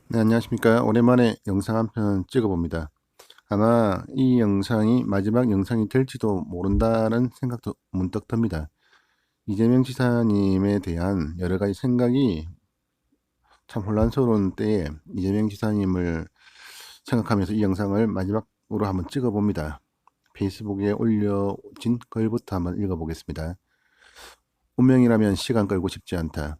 네, 안녕하십니까. 오랜만에 영상 한 편 찍어봅니다. 아마 이 영상이 마지막 영상이 될지도 모른다는 생각도 문득 듭니다. 이재명 지사님에 대한 여러 가지 생각이 참 혼란스러운 때에 이재명 지사님을 생각하면서 이 영상을 마지막으로 한번 찍어봅니다. 페이스북에 올려진 글부터 한번 읽어보겠습니다. 운명이라면 시간 끌고 싶지 않다.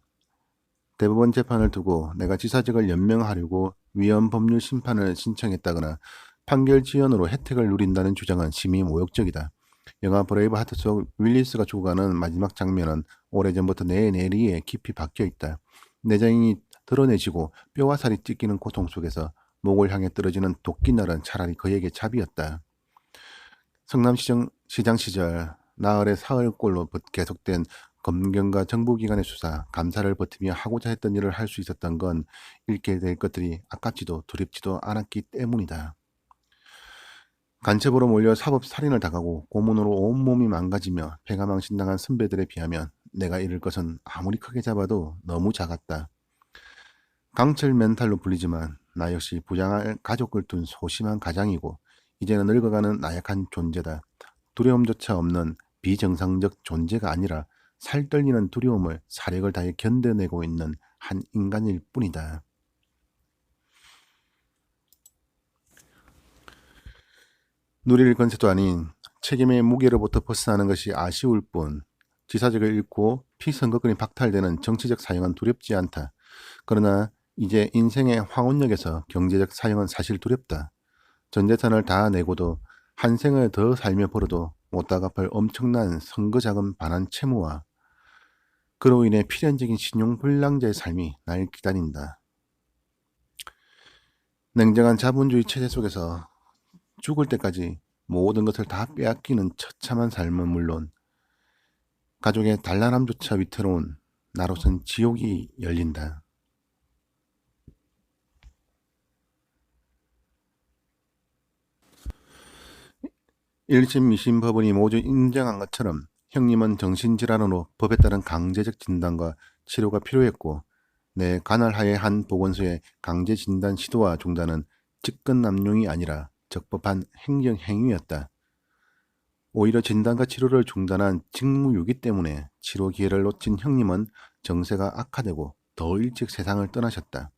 대법원 재판을 두고 내가 지사직을 연명하려고 위헌 법률 심판을 신청했다거나 판결 지연으로 혜택을 누린다는 주장은 심히 모욕적이다. 영화 브레이브 하트 속 윌리스가 죽어가는 마지막 장면은 오래전부터 내 뇌리에 깊이 박혀있다. 내장이 드러내지고 뼈와 살이 찢기는 고통 속에서 목을 향해 떨어지는 도끼날은 차라리 그에게 잡이었다. 성남시장 시절 나흘의 사흘꼴로 계속된 검경과 정보기관의 수사, 감사를 버티며 하고자 했던 일을 할 수 있었던 건 잃게 될 것들이 아깝지도 두렵지도 않았기 때문이다. 간첩으로 몰려 사법살인을 당하고 고문으로 온몸이 망가지며 폐가망신당한 선배들에 비하면 내가 잃을 것은 아무리 크게 잡아도 너무 작았다. 강철 멘탈로 불리지만 나 역시 부장할 가족을 둔 소심한 가장이고 이제는 늙어가는 나약한 존재다. 두려움조차 없는 비정상적 존재가 아니라 살떨리는 두려움을 사력을 다해 견뎌내고 있는 한 인간일 뿐이다. 누릴 권세도 아닌 책임의 무게로부터 벗어나는 것이 아쉬울 뿐 지사직을 잃고 피선거권이 박탈되는 정치적 사형은 두렵지 않다. 그러나 이제 인생의 황혼역에서 경제적 사형은 사실 두렵다. 전 재산을 다 내고도 한 생을 더 살며 벌어도 못다 갚을 엄청난 선거자금 반환 채무와 그로 인해 필연적인 신용불량자의 삶이 날 기다린다. 냉정한 자본주의 체제 속에서 죽을 때까지 모든 것을 다 빼앗기는 처참한 삶은 물론 가족의 단란함조차 위태로운 나로선 지옥이 열린다. 1심, 2심 법원이 모두 인정한 것처럼 형님은 정신질환으로 법에 따른 강제적 진단과 치료가 필요했고 내 관할하에 한 보건소의 강제진단 시도와 중단은 직권남용이 아니라 적법한 행정행위였다. 오히려 진단과 치료를 중단한 직무유기 때문에 치료 기회를 놓친 형님은 정세가 악화되고 더 일찍 세상을 떠나셨다.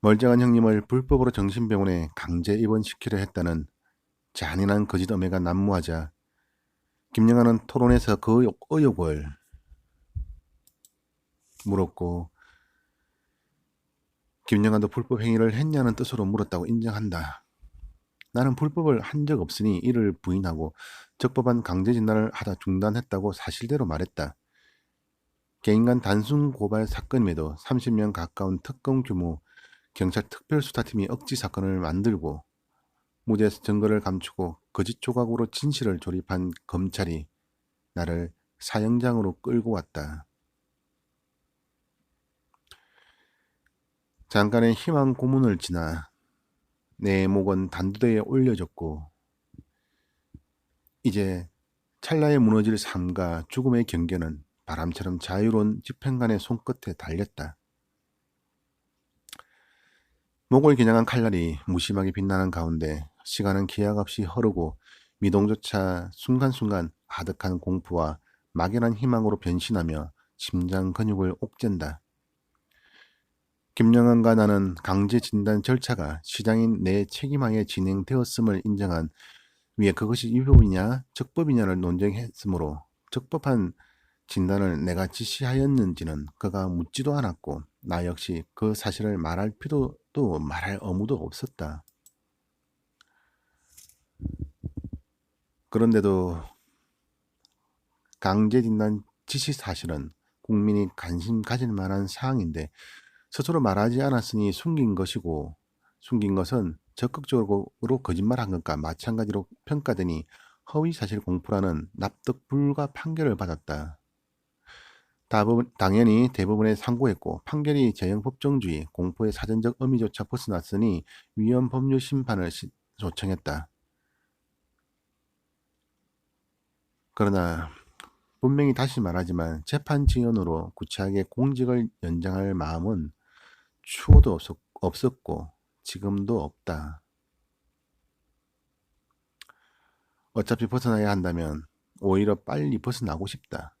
멀쩡한 형님을 불법으로 정신병원에 강제 입원시키려 했다는 잔인한 거짓 엄해가 난무하자 김영하는 토론에서 그 의혹을 물었고 김영하도 불법 행위를 했냐는 뜻으로 물었다고 인정한다. 나는 불법을 한 적 없으니 이를 부인하고 적법한 강제 진단을 하다 중단했다고 사실대로 말했다. 개인 간 단순 고발 사건임에도 30년 가까운 특검 규모 경찰 특별수사팀이 억지 사건을 만들고 무죄 증거를 감추고 거짓 조각으로 진실을 조립한 검찰이 나를 사형장으로 끌고 왔다. 잠깐의 희망 고문을 지나 내 목은 단두대에 올려졌고 이제 찰나에 무너질 삶과 죽음의 경계는 바람처럼 자유로운 집행관의 손끝에 달렸다. 목을 겨냥한 칼날이 무심하게 빛나는 가운데 시간은 기약 없이 흐르고 미동조차 순간순간 아득한 공포와 막연한 희망으로 변신하며 심장 근육을 옥죄다. 김영환과 나는 강제 진단 절차가 시장인 내 책임하에 진행되었음을 인정한 위에 그것이 위법이냐 적법이냐를 논쟁했으므로 적법한 진단을 내가 지시하였는지는 그가 묻지도 않았고 나 역시 그 사실을 말할 필요도 말할 의무도 없었다. 그런데도 강제진단 지시 사실은 국민이 관심 가질 만한 사항인데 스스로 말하지 않았으니 숨긴 것이고 숨긴 것은 적극적으로 거짓말한 것과 마찬가지로 평가되니 허위사실 공표라는 납득 불가 판결을 받았다. 당연히 대부분에 상고했고 판결이 재형법정주의, 공포의 사전적 의미조차 벗어났으니 위헌 법률 심판을 요청했다. 그러나 분명히 다시 말하지만 재판 지연으로 구차하게 공직을 연장할 마음은 추호도 없었고 지금도 없다. 어차피 벗어나야 한다면 오히려 빨리 벗어나고 싶다.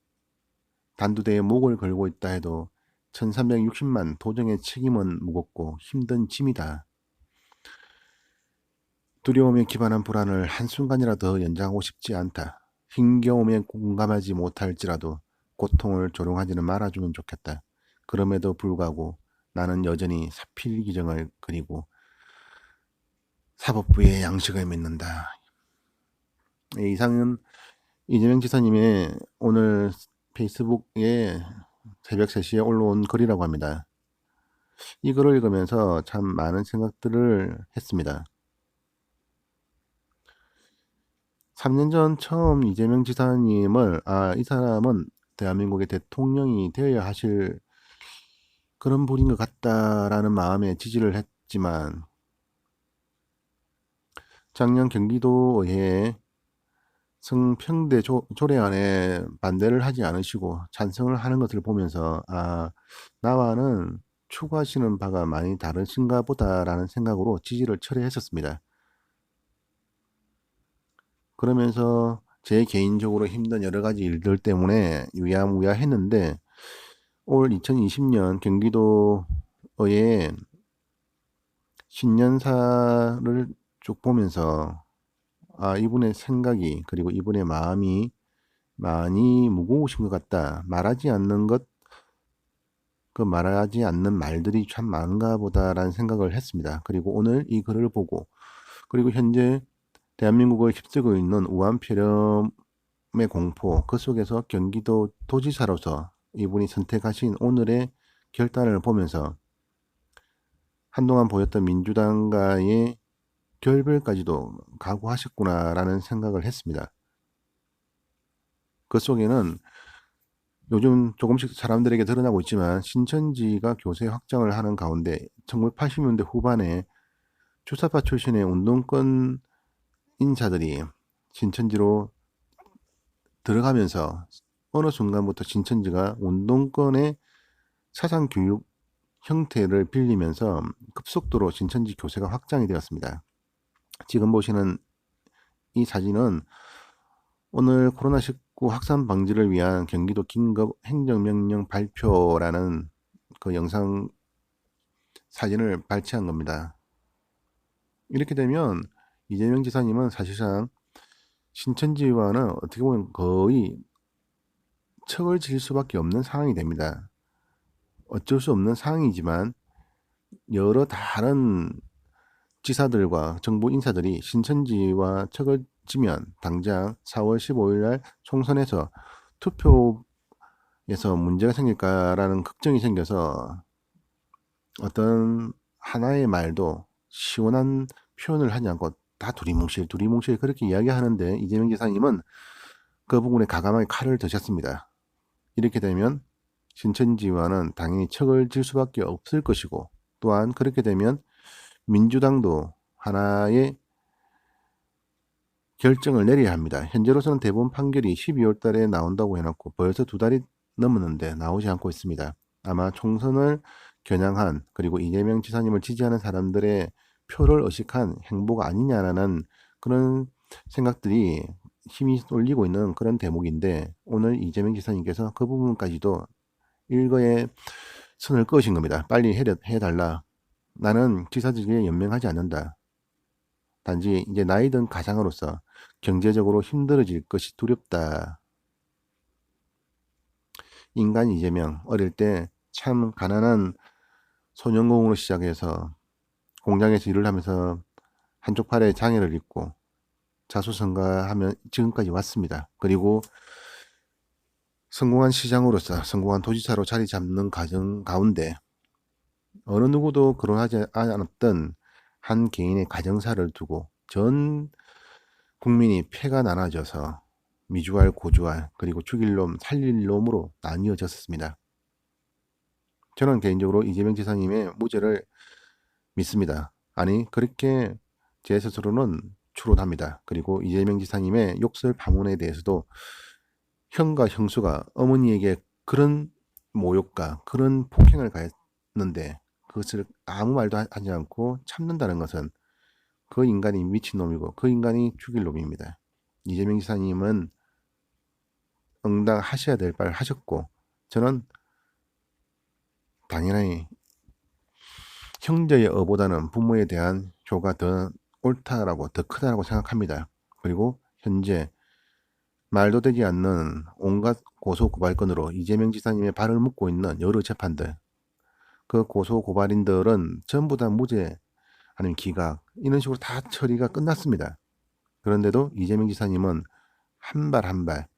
단두대에 목을 걸고 있다 해도 1360만 도정의 책임은 무겁고 힘든 짐이다. 두려움에 기반한 불안을 한순간이라도 더 연장하고 싶지 않다. 힘겨움에 공감하지 못할지라도 고통을 조롱하지는 말아주면 좋겠다. 그럼에도 불구하고 나는 여전히 사필기정을 그리고 사법부의 양식을 믿는다. 이상은 이재명 지사님의 오늘 페이스북에 새벽 3시에 올라온 글이라고 합니다. 이 글을 읽으면서 참 많은 생각들을 했습니다. 3년 전 처음 이재명 지사님을 이 사람은 대한민국의 대통령이 되어야 하실 그런 분인 것 같다라는 마음에 지지를 했지만 작년 경기도의회 성평대 조례안에 반대를 하지 않으시고 찬성을 하는 것을 보면서 나와는 추구하시는 바가 많이 다르신가 보다라는 생각으로 지지를 철회했었습니다. 그러면서 제 개인적으로 힘든 여러 가지 일들 때문에 유야무야 했는데 올 2020년 경기도의 신년사를 쭉 보면서 이분의 생각이 그리고 이분의 마음이 많이 무거우신 것 같다. 말하지 않는 말들이 참 많은가 보다라는 생각을 했습니다. 그리고 오늘 이 글을 보고 그리고 현재 대한민국을 휩쓰고 있는 우한폐렴의 공포, 그 속에서 경기도 도지사로서 이분이 선택하신 오늘의 결단을 보면서 한동안 보였던 민주당과의 결별까지도 각오하셨구나라는 생각을 했습니다. 그 속에는 요즘 조금씩 사람들에게 드러나고 있지만 신천지가 교세 확장을 하는 가운데 1980년대 후반에 주사파 출신의 운동권 인사들이 신천지로 들어가면서 어느 순간부터 신천지가 운동권의 사상교육 형태를 빌리면서 급속도로 신천지 교세가 확장이 되었습니다. 지금 보시는 이 사진은 오늘 코로나19 확산 방지를 위한 경기도 긴급 행정명령 발표라는 그 영상 사진을 발췌한 겁니다. 이렇게 되면 이재명 지사님은 사실상 신천지와는 어떻게 보면 거의 척을 지을 수밖에 없는 상황이 됩니다. 어쩔 수 없는 상황이지만 여러 다른 지사들과 정부 인사들이 신천지와 척을 지면 당장 4월 15일 날 총선에서 투표에서 문제가 생길까라는 걱정이 생겨서 어떤 하나의 말도 시원한 표현을 하지 않고 다 두리뭉실 그렇게 이야기하는데 이재명 지사님은 그 부분에 과감하게 칼을 드셨습니다. 이렇게 되면 신천지와는 당연히 척을 질 수밖에 없을 것이고 또한 그렇게 되면 민주당도 하나의 결정을 내려야 합니다. 현재로서는 대법원 판결이 12월 달에 나온다고 해놓고 벌써 2달이 넘었는데 나오지 않고 있습니다. 아마 총선을 겨냥한 그리고 이재명 지사님을 지지하는 사람들의 표를 의식한 행보가 아니냐라는 그런 생각들이 힘이 쏠리고 있는 그런 대목인데 오늘 이재명 지사님께서 그 부분까지도 일거에 선을 그으신 겁니다. 빨리 해달라. 나는 지사직에 연명하지 않는다. 단지 이제 나이 든 가장으로서 경제적으로 힘들어질 것이 두렵다. 인간 이재명 어릴 때 참 가난한 소년공으로 시작해서 공장에서 일을 하면서 한쪽 팔에 장애를 입고 자수성가하며 지금까지 왔습니다. 그리고 성공한 시장으로서 성공한 도지사로 자리 잡는 과정 가운데 어느 누구도 거론하지 않았던 한 개인의 가정사를 두고 전 국민이 패가 나눠져서 미주알, 고주알, 그리고 죽일 놈, 살릴 놈으로 나뉘어졌습니다. 저는 개인적으로 이재명 지사님의 무죄를 믿습니다. 아니, 그렇게 제 스스로는 추론합니다. 그리고 이재명 지사님의 욕설 파문에 대해서도 형과 형수가 어머니에게 그런 모욕과 그런 폭행을 가했는데 그것을 아무 말도 하지 않고 참는다는 것은 그 인간이 미친놈이고 그 인간이 죽일 놈입니다. 이재명 지사님은 응당하셔야 될 바를 하셨고, 저는 당연히 형제의 어보다는 부모에 대한 조가 더 옳다라고, 더 크다라고 생각합니다. 그리고 현재 말도 되지 않는 온갖 고소고발건으로 이재명 지사님의 발을 묶고 있는 여러 재판들, 그 고소고발인들은 전부 다 무죄 아니면 기각 이런 식으로 다 처리가 끝났습니다. 그런데도 이재명 지사님은 한 발 한 발,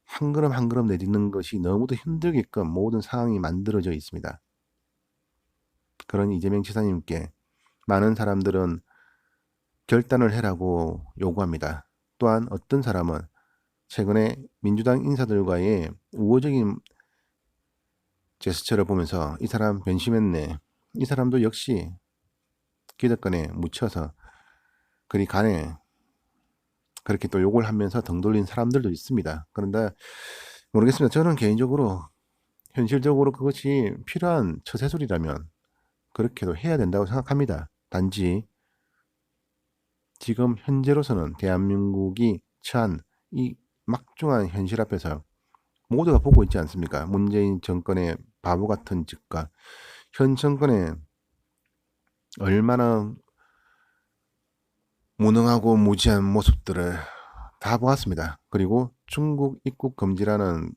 한 걸음 한 걸음 내딛는 것이 너무도 힘들게끔 모든 상황이 만들어져 있습니다. 그런 이재명 지사님께 많은 사람들은 결단을 해라고 요구합니다. 또한 어떤 사람은 최근에 민주당 인사들과의 우호적인 제스처를 보면서 이 사람 변심했네, 이 사람도 역시 기득권에 묻혀서 그리 가네, 그렇게 또 욕을 하면서 등 돌린 사람들도 있습니다. 그런데 모르겠습니다. 저는 개인적으로 현실적으로 그것이 필요한 처세술이라면 그렇게도 해야 된다고 생각합니다. 단지 지금 현재로서는 대한민국이 처한 이 막중한 현실 앞에서 모두가 보고 있지 않습니까? 문재인 정권의 바보 같은 짓과 현 정권의 얼마나 무능하고 무지한 모습들을 다 보았습니다. 그리고 중국 입국 금지라는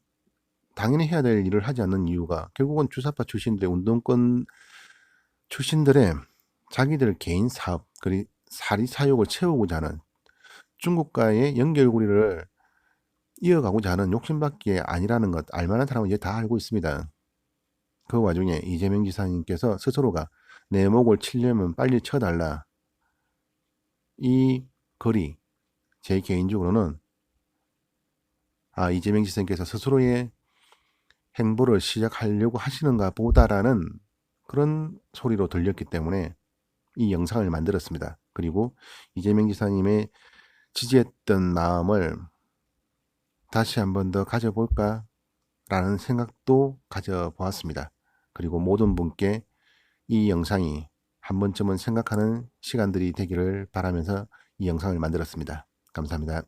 당연히 해야 될 일을 하지 않는 이유가 결국은 주사파 출신들의 운동권 출신들의 자기들 개인 사업, 그리고 사리 사욕을 채우고자 하는 중국과의 연결고리를 이어가고자 하는 욕심밖에 아니라는 것 알만한 사람은 이제 다 알고 있습니다. 그 와중에 이재명 지사님께서 스스로가 내 목을 치려면 빨리 쳐달라, 이 글이 제 개인적으로는 이재명 지사님께서 스스로의 행보를 시작하려고 하시는가 보다라는 그런 소리로 들렸기 때문에 이 영상을 만들었습니다. 그리고 이재명 지사님의 지지했던 마음을 다시 한 번 더 가져볼까 라는 생각도 가져보았습니다. 그리고 모든 분께 이 영상이 한 번쯤은 생각하는 시간들이 되기를 바라면서 이 영상을 만들었습니다. 감사합니다.